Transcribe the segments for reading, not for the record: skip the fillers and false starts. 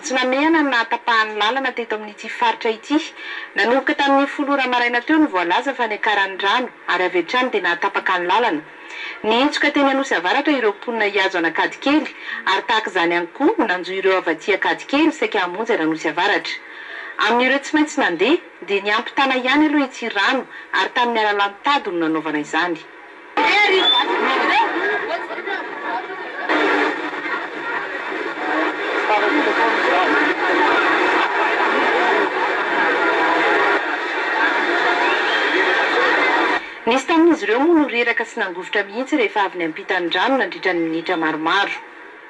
Sabotsy Namehana natapahany lalana teto amin'ity faritra ity. Nanomboka tamin'ny 10 maraina teo ny voalaza fa niakaran'ny rano ary avy hatrany dia natapaka ny lalana. Nihintsika teny Anosy Avaratra ireo mponina hiazo an'Ankady kely ary tahaka izany ihany koa nanjo ireo avy aty Ankady kely saika hamonjy any Anosy Avaratra. Amin'ireo tsy maintsy nandeha dia niampitana ihany aloha ity rano ary tamin'ny alalan'ny tady no nanaovana izany. Nisy tamin'izy ireo moa no reraka sy nangovotra mihitsy rehefa avy niampitany rano nandritra ny minitra maromaro.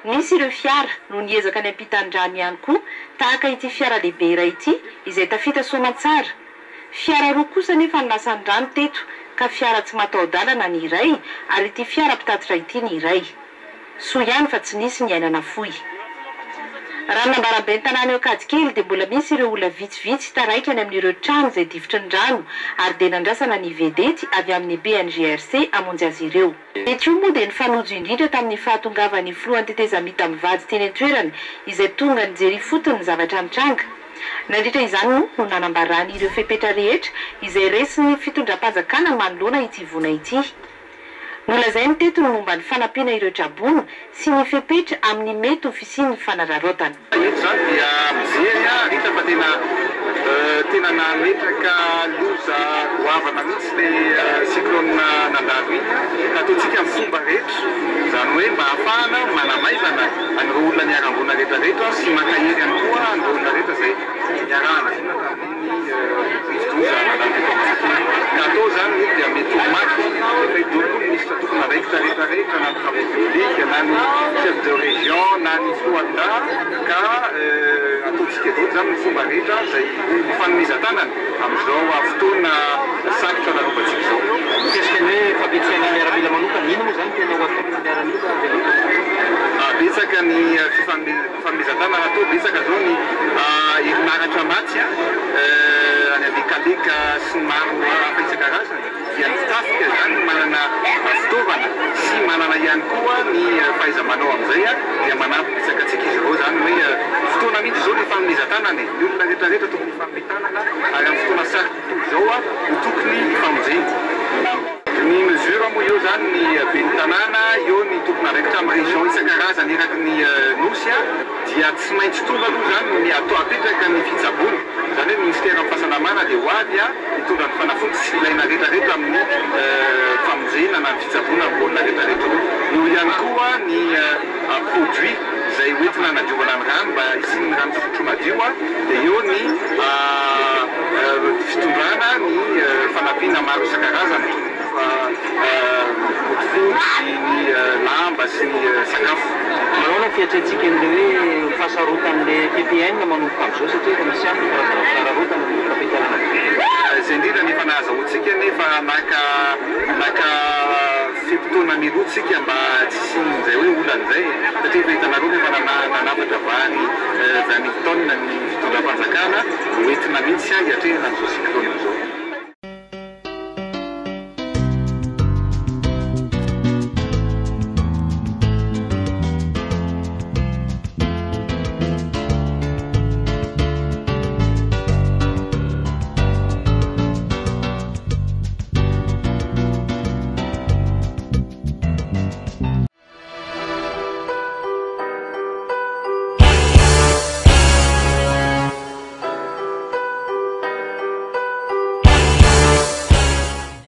Nisy ireo fiara no niezaka ny ampitany rano ihany koa tahaka ity fiara lehibe iray ity izay tafita Soamantsara. Fiara roa kosa nefa ny lasan'ny rano teto ka fiara tsy mataho-dalana ny iray ary ity fiara mpitatitra ity ny iray. Soa ihany fa tsy nisy ny ainana fohy. Raha nambarambe ny tanàna eo Ankady kely dia mbola misy ireo olona vitsivitsy taraiky any amin'ireo trano izay difitry ny rano ary dia nandrasana ny vedety avy amin'ny BNGRC hamonjy azy ireo. Eto moa dia nifanojo indrindra tamin'ny fahatongavan'ny filohan'ny tetezamita mivady teny an-toerana izay tonga nijery fotony ny zavatra mitranga. Nandritra izany moa no nanambarany ireo fepetra rehetra izay resy fitondram-panjakana manoloana ity vona ity. Nolazainy teto ny momba ny fanampiana ireo trabona sy ny fepetra amin'ny mety ofisian'ny fanararaotana. Eto zany dia mijery hita fa tena nametraka loza goavana mihitsy le cyclone nandalo iny ka ataontsika amin'ny fomba rehetra izany hoe mba hahafahana manamaivana anireo olona niarambona rehetrarehetra sy mankahery ihany koa anireo olona rehetra izay niarahana ka atao zany dia mety ho maty efa idolo ministre tokony araikitra rehetrarehetra na travaux publics na ny chef de région na ny foata ka ataontsika eto zany ny fomba rehetra izay fanomezan-tanana amin'izao fotoana sarotra nanaovantsika izao. Qu'est-ce que hoe fampiatsana miaramila manokana ino moa zany tena ho atao miaramila? Betsaka ny fanomezan-tanana atao betsaka zao ny herinaratra matsy any alekaleka sy ny maro hafa isan-karazany dia ny tafika zany manana fitaovana sy manana ihany koa ny fahaiza-manao amin'izay dia manampy betsaka antsika izy ireo zany hoe fotoana mihitsy zao ny fanomezan-tanana ny olona rehetrarehetra tokony hifampitanana ary amin'ny fotoana sarotra zao ho tokony hifamonjena. Ny mesure moa eo zany ny ben'ny tanàna eo ny tokony araikitra amin'ny région isan-karazany eraky ny nosy dia tsy maintsy tonga aloha zany ny atao apetraka ny fitsaboana zany hoe ministère amin'ny fahasalamana dia ho avy mitondra ny fanafody sy ilaina rehetrarehetra amin'ny famonjena na ny fitsaboana amin'ny olona rehetrarehetra. Eo ihany koa ny produit izay hoentina nadiovana ny rano mba isin'ny rano fisotro madio dia eo ny fitondrana ny fanampiana maro isan-karazany fotsy ny lamba sy ny sakafo. Manao fiatrentsika an'ilay hoe fahasarotan'le PPN manomboka amin'izao satria efa misy ihany karazana fisararotana ny fampitanana. Izay indrindra nefa nahazahoantsika nefa naka fimpitoana mirotsika mba tsy isin'izay hoe olan'izay satria efa hitanareo nefa nanafatra vany tonne ny fitondram-panjakana hoentina mihitsy hiatrehana an'izao cyclone izao.